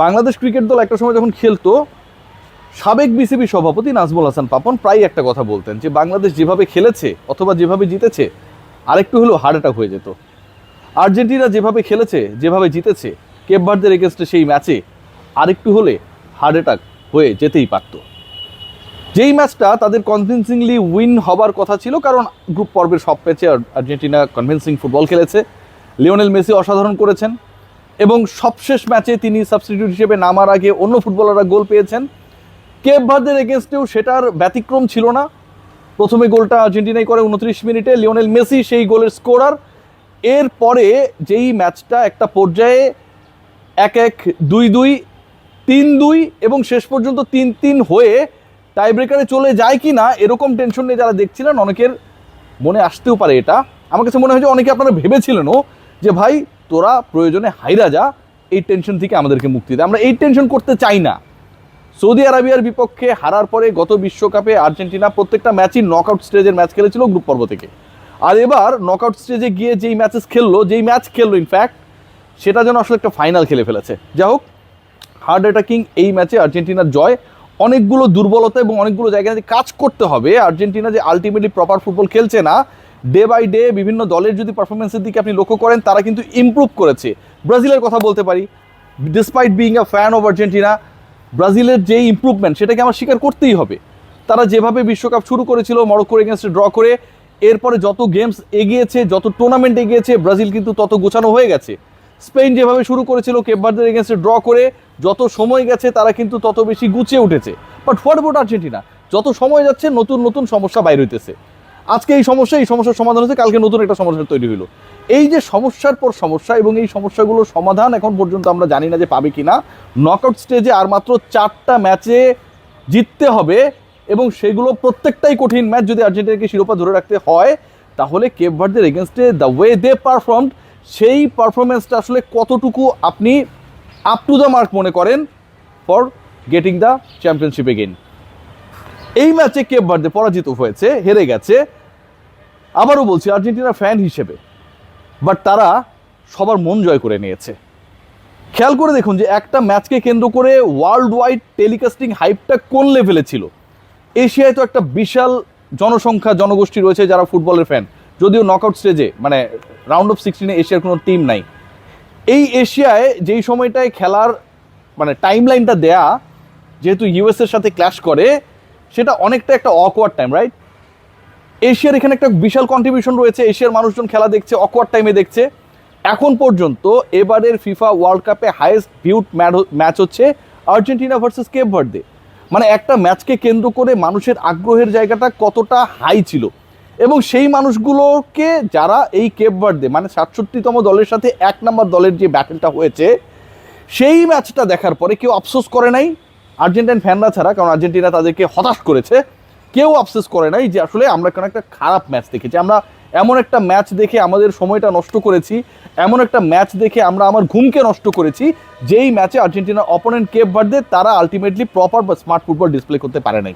Bangladesh cricket দল একটা সময় যখন খেলতো, সাবেক বিসিবি সভাপতি নাজমুল হাসান পাপন প্রায় একটা কথা বলতেন যে বাংলাদেশ যেভাবে খেলেছে অথবা যেভাবে জিতেছে আরেকটু হলেও হার্ট অ্যাটাক হয়ে যেত। আর্জেন্টিনা যেভাবে খেলেছে, যেভাবে জিতেছে কেপ ভার্দের এগেনস্টে সেই ম্যাচে আরেকটু হলে হার্ট অ্যাটাক হয়ে যেতেই পারত। যেই ম্যাচটা তাদের কনভিনসিংলি উইন হবার কথা ছিল, কারণ গ্রুপ পর্বের সব ম্যাচে আর্জেন্টিনা কনভিনসিং ফুটবল খেলেছে, লিওনেল মেসি অসাধারণ করেছেন এবং সবশেষ ম্যাচে তিনি সাবস্টিটিউট হিসেবে নামার আগে অন্য ফুটবলাররা গোল পেয়েছেন। কেপ ভার্দের এগেনস্টেও সেটার ব্যতিক্রম ছিল না। প্রথমে গোলটা আর্জেন্টিনাই করে 29 মিনিটে, লিওনেল মেসি সেই গোলের স্কোরার। এরপরে যেই ম্যাচটা একটা পর্যায়ে 1-1, 2-2, 3-2 এবং শেষ পর্যন্ত 3-3 হয়ে টাই ব্রেকারে চলে যায় কি না এরকম টেনশন নিয়ে যারা দেখছিলেন, অনেকের মনে আসতেও পারে এটা। আমার কাছে মনে হয় যে অনেকে আপনারা ভেবেছিলেনও যে ভাই তোরা প্রয়োজনে হাইরা যা, এই টেনশন থেকে আমাদেরকে মুক্তি দেয়, আমরা এই টেনশন করতে চাই না। সৌদি আরবিয়ার বিপক্ষে হারার পরে গত বিশ্বকাপে আর্জেন্টিনা প্রত্যেকটা ম্যাচই নকআউট স্টেজের ম্যাচ খেলেছিল গ্রুপ পর্ব থেকে, আর এবার নকআউট স্টেজে গিয়ে যেই ম্যাচ খেললো ইনফ্যাক্ট সেটা যেন আসলে একটা ফাইনাল খেলে ফেলেছে। যাই হোক, হার্ড অ্যাটাকিং এই ম্যাচে আর্জেন্টিনার জয়। অনেকগুলো দুর্বলতা এবং অনেকগুলো জায়গায় কাজ করতে হবে। আর্জেন্টিনা যে আলটিমেটলি প্রপার ফুটবল খেলছে না, ডে বাই ডে বিভিন্ন দলের যদি পারফরমেন্সের দিকে আপনি লক্ষ্য করেন তারা কিন্তু ইমপ্রুভ করেছে। ব্রাজিলের কথা বলতে পারি, despite being a fan of Argentina, ব্রাজিলের যে ইমপ্রুভমেন্ট সেটাকে আমার স্বীকার করতেই হবে। তারা যেভাবে বিশ্বকাপ শুরু করেছিল মরক্কোর এগেনস্টে ড্র করে, এরপরে যত গেমস এগিয়েছে, যত টুর্নামেন্ট এগিয়েছে, ব্রাজিল কিন্তু তত গোছানো হয়ে গেছে। স্পেন যেভাবে শুরু করেছিল কেপ ভার্দের এগেনস্টে ড্র করে, যত সময় গেছে তারা কিন্তু তত বেশি গুছিয়ে উঠেছে। But what about Argentina? যত সময় যাচ্ছে নতুন নতুন সমস্যা বাইর হইতেছে। আজকে এই সমস্যার সমাধান হচ্ছে, কালকে নতুন একটা সমস্যা তৈরি হলো। এই যে সমস্যার পর সমস্যা এবং এই সমস্যাগুলোর সমাধান এখন পর্যন্ত আমরা জানি না যে পাবে কিনা। নকআউট স্টেজে আর মাত্র 4টা ম্যাচে জিততে হবে এবং সেগুলো প্রত্যেকটাই কঠিন ম্যাচ। যদি আর্জেন্টিনাকে শিরোপা ধরে রাখতে হয় তাহলে কেপ ভার্দের এগেনস্টে দ্য ওয়ে দে পারফর্মড, সেই পারফরমেন্সটা আসলে কতটুকু আপনি আপ টু দ্য মার্ক মনে করেন for getting the championship again. এই ম্যাচে কেপ ভার্দে পরাজিত হয়েছে, হেরে গেছে। আবারও বলছি আর্জেন্টিনার ফ্যান হিসেবে, বাট তারা সবার মন জয় করে নিয়েছে। খেয়াল করে দেখুন যে একটা ম্যাচকে কেন্দ্র করে ওয়ার্ল্ড ওয়াইড টেলিকাস্টিং হাইপটা কোন লেভেলে ছিল। এশিয়ায় তো একটা বিশাল জনগোষ্ঠী রয়েছে যারা ফুটবলের ফ্যান, যদিও নকআউট স্টেজে মানে রাউন্ড অফ 16-এ এশিয়ার কোনো টিম নাই। এই এশিয়ায় যেই সময়টায় খেলার মানে টাইম লাইনটা দেয়া, যেহেতু ইউএসের সাথে ক্ল্যাশ করে, সেটা অনেকটা একটা অকওয়ার্ড টাইম, রাইট? এশিয়ার এখানে একটা বিশাল কন্ট্রিবিউশন রয়েছে। এশিয়ার মানুষজন খেলা দেখছে, অকওয়ার্ড টাইমে দেখছে। এখন পর্যন্ত এবারের ফিফা ওয়ার্ল্ড কাপে হাইয়েস্ট ভিউড ম্যাচ হচ্ছে আর্জেন্টিনা ভার্সেস কেপ ভার্দে। মানে একটা ম্যাচকে কেন্দ্র করে মানুষের আগ্রহের জায়গাটা কতটা হাই ছিল। এবং সেই মানুষগুলোকে যারা এই কেপ ভার্দে মানে 67তম দলের সাথে 1 নম্বর দলের যে ব্যাটেলটা হয়েছে, সেই ম্যাচটা দেখার পরে কেউ আফসোস করে নাই আর্জেন্টাইন ফ্যানরা ছাড়া, কারণ আর্জেন্টিনা তাদেরকে হতাশ করেছে। কেউ আফসোস করে নাই যে আসলে আমরা কোনো একটা খারাপ ম্যাচ দেখেছি, আমরা এমন একটা ম্যাচ দেখে আমাদের সময়টা নষ্ট করেছি, এমন একটা ম্যাচ দেখে আমরা আমার ঘুমকে নষ্ট করেছি, যেই ম্যাচে আর্জেন্টিনার অপোনেন্ট কেপ ভার্দে তারা আলটিমেটলি প্রপার বা স্মার্ট ফুটবল ডিসপ্লে করতে পারে নাই।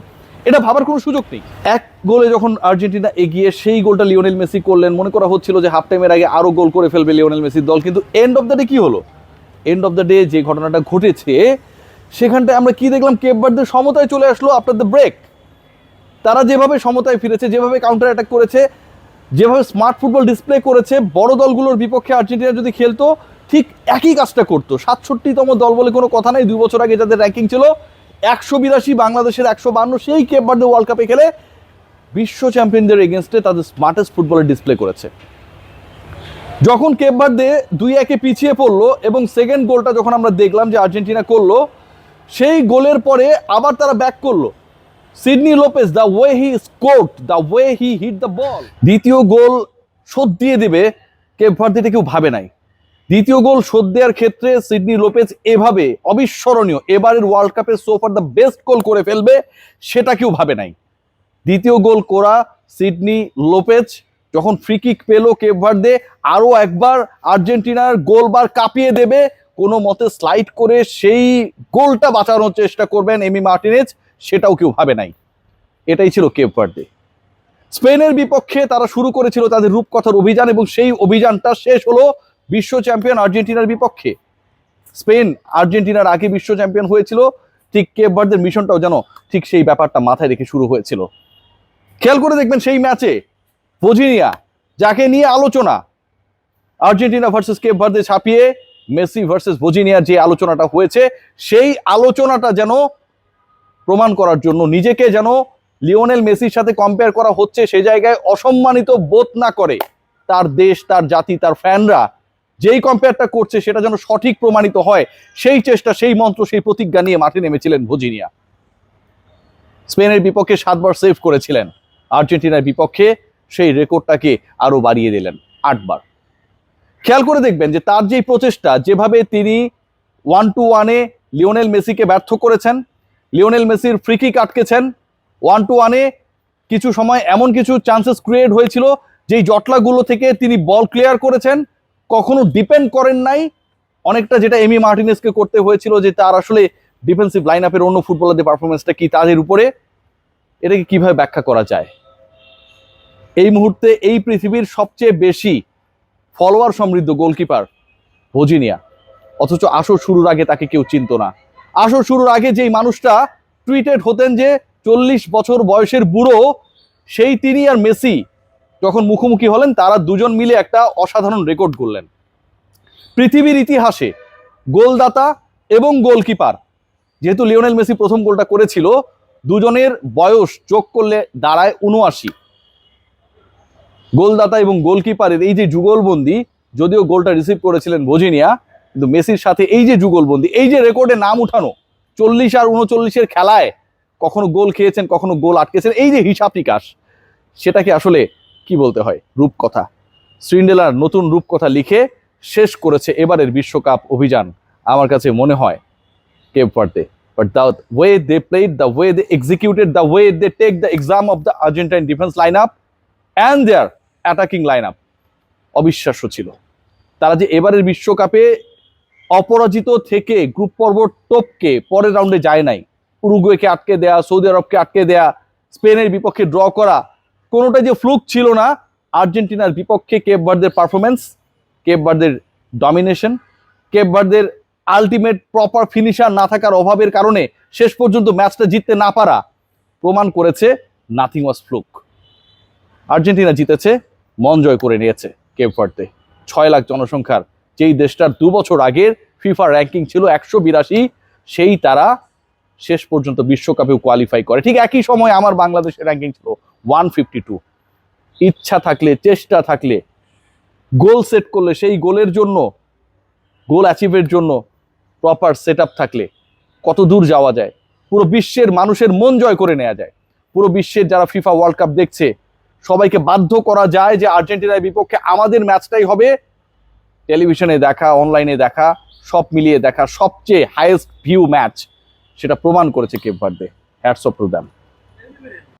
এটা ভাবার কোনো সুযোগ নেই। 1 গোলে যখন আর্জেন্টিনা এগিয়ে, সেই গোলটা লিওনেল মেসি করলেন। মনে করা হচ্ছিল যে হাফ টাইমের আগে আরও গোল করে ফেলবে লিওনেল মেসির দল, কিন্তু এন্ড অফ দ্য ডে কী হলো? এন্ড অফ দ্য ডে যে ঘটনাটা ঘটেছে সেখানটায় আমরা কি দেখলাম? কেপ ভার্দের সমতায় চলে আসলো আফটার দ্য ব্রেক। তারা যেভাবে সমতায় ফিরেছে, যেভাবে কাউন্টার অ্যাটাক করেছে, যেভাবে স্মার্ট ফুটবল ডিসপ্লে করেছে, বড় দলগুলোর বিপক্ষে আর্জেন্টিনা যদি খেলতো ঠিক একই কাজটা করতো। 67তম দল বলে কোনো কথা নেই। 2 বছর আগে যাদের র্যাঙ্কিং ছিল 182, বাংলাদেশের 152, সেই কেপ ভার্দে ওয়ার্ল্ড কাপে খেলে বিশ্ব চ্যাম্পিয়নদের এগেনস্টে তাদের স্মার্টেস্ট ফুটবলের ডিসপ্লে করেছে। যখন কেপ ভার্দে 2-1 পিছিয়ে পড়লো এবং সেকেন্ড গোলটা যখন আমরা দেখলাম যে আর্জেন্টিনা করলো, সেই গোলের পরে আবার তারা ব্যাক করলো। Sydney Lopez, the way he scored, the way he hit the ball, দ্বিতীয় গোল শোধ দিয়ে দেবে কেপ ভার্দে, কেউ ভাবে নাই। দ্বিতীয় গোল শোধ দেওয়ার ক্ষেত্রে সিডনি লোপেজ এভাবে অবিস্মরণীয়, এবারের ওয়ার্ল্ড কাপে সো ফার দ্য বেস্ট গোল করে ফেলবে, সেটা কেউ ভাবে নাই। দ্বিতীয় গোল করা সিডনি লোপেজ যখন ফ্রি কিক পেল কেপ ভার্দে, আরও একবার আর্জেন্টিনার গোলবার কাঁপিয়ে দেবে, কোনো মতে স্লাইড করে সেই গোলটা বাঁচানোর চেষ্টা করবেন এমি মার্টিনেজ, সেটাও কেউ ভাবে নাই। এটাই ছিল কেপ ভার্দে। স্পেনের বিপক্ষে তারা শুরু করেছিল তাদের রূপকথার অভিযান এবং সেই অভিযানটা শেষ হলো বিশ্ব চ্যাম্পিয়ন আর্জেন্টিনার বিপক্ষে। স্পেন আর্জেন্টিনার আগে বিশ্ব চ্যাম্পিয়ন হয়েছিল, ঠিক কেপ ভার্দের মিশনটাও যেন ঠিক সেই ব্যাপারটা মাথায় রেখে শুরু হয়েছিল। খেয়াল করে দেখবেন সেই ম্যাচে ভজিনিয়া, যাকে নিয়ে আলোচনা, আর্জেন্টিনা ভার্সেস কেপ ভার্দে ছাপিয়ে মেসি ভার্সেস ভজিনিয়ার যে আলোচনাটা হয়েছে, সেই আলোচনাটা যেন প্রমাণ করার জন্য নিজেকে যেন লিওনেল মেসির সাথে কম্পেয়ার করা হচ্ছে, সেই জায়গায় অসম্মানিত বোধ না করে তার দেশ, তার জাতি, তার ফ্যানরা যেই কম্পেয়ারটা করছে সেটা যেন সঠিক প্রমাণিত হয়, সেই চেষ্টা, সেই মন্ত্র, সেই প্রতিজ্ঞা নিয়ে মাঠে নেমেছিলেন ভজিনিয়া। স্পেনের বিপক্ষে 7 বার সেভ করেছিলেন, আর্জেন্টিনার বিপক্ষে সেই রেকর্ডটাকে আরো বাড়িয়ে দিলেন 8 বার। খেয়াল করে দেখবেন যে তার যেই প্রচেষ্টা, যেভাবে তিনি 1-1-এ লিওনেল মেসিকে ব্যর্থ করেছেন, লিওনেল মেসির ফ্রি কিক আটকেছেন, 1-1-এ কিছু সময় এমন কিছু চান্সেস ক্রিয়েট হয়েছিল যেই জটলাগুলো থেকে তিনি বল ক্লিয়ার করেছেন, কখনো ডিপেন্ড করেন নাই অনেকটা যেটা এমি মার্টিনেজকে করতে হয়েছিল, যে তার আসলে ডিফেন্সিভ লাইন আপের অন্য ফুটবলারদের পারফরমেন্সটা কি তাদের উপরে, এটাকে কিভাবে ব্যাখ্যা করা যায়? এই মুহূর্তে এই পৃথিবীর সবচেয়ে বেশি ফলোয়ার সমৃদ্ধ গোলকিপার ভজিনিয়া, অথচ আসর শুরুর আগে তাকে কেউ চিনত না। আসর শুরুর আগে যেই মানুষটা টুইটেড হতেন যে 40 বছর বয়সের বুড়ো, সেই তিনি আর মেসি যখন মুখোমুখি হলেন, তারা দুজন মিলে একটা অসাধারণ রেকর্ড করলেন। পৃথিবীর ইতিহাসে গোলদাতা এবং গোলকিপার, যেহেতু লিওনেল মেসি প্রথম গোলটা করেছিল, দুজনের বয়স যোগ করলে দাঁড়ায় 79। গোলদাতা এবং গোলকিপারের এই যে যুগলবন্দি, যদিও গোলটা রিসিভ করেছিলেন ভজিনিয়া, কিন্তু মেসির সাথে এই যে যুগলবন্দি, এই যে রেকর্ডে নাম উঠানো, 40 আর 39-এর খেলায় কখনো গোল খেয়েছেন, কখনো গোল আটকেছেন, এই যে হিসাব নিকাশ, সেটাকে আসলে কি বলতে হয়, রূপকথা। সিন্ড্রেলার নতুন রূপকথা লিখে শেষ করেছে এবারের বিশ্বকাপ অভিযান আমার কাছে মনে হয় Cape Verde. But the way they played, the way they executed, the way they take the exam of the Argentine defense lineup and their attacking lineup, অবিশ্বাস্য ছিল। তারা যে এবারের বিশ্বকাপে অপরাজিত থেকে গ্রুপ পর্ব টপকে পরের রাউন্ডে যায় নাই, উরুগুয়েকে আটকে দেয়া, সৌদি আরবকে আটকে দেয়া, স্পেনের বিপক্ষে ড্র করা, কোনোটাই যে ফ্লুক ছিল না। আর্জেন্টিনার বিপক্ষে কেপ ভার্দের পারফরমেন্স, কেপ ভার্দের ডমিনেশন, কেপ ভার্দের আলটিমেট প্রপার ফিনিশার না থাকার অভাবের কারণে শেষ পর্যন্ত ম্যাচটা জিততে না পারা প্রমাণ করেছে নাথিং ওয়াজ ফ্লুক। আর্জেন্টিনা জিতেছে, মন জয় করে নিয়েছে কেপ ভার্দে। 6 লাখ জনসংখ্যার যেই দেশটার 2 বছর আগের ফিফা র্যাঙ্কিং ছিল 182, সেই তারা শেষ পর্যন্ত বিশ্বকাপেও কোয়ালিফাই করে। ঠিক একই সময় আমার বাংলাদেশের র্যাঙ্কিং ছিল 152। ইচ্ছা থাকলে, চেষ্টা থাকলে, গোল সেট করলে, সেই গোলের জন্য, গোল অ্যাচিভের জন্য প্রপার সেট আপ থাকলে কত দূর যাওয়া যায়, পুরো বিশ্বের মানুষের মন জয় করে নেওয়া যায়। পুরো বিশ্বের যারা ফিফা ওয়ার্ল্ড কাপ দেখছে সবাইকে বাধ্য করা যায় যে আর্জেন্টিনার বিপক্ষে আমাদের ম্যাচটাই হবে টেলিভিশনে দেখা, অনলাইনে দেখা, সব মিলিয়ে দেখা সবচেয়ে হাইয়েস্ট ভিউ ম্যাচ, সেটা প্রমাণ করেছে Cape Verde. Hats off to them.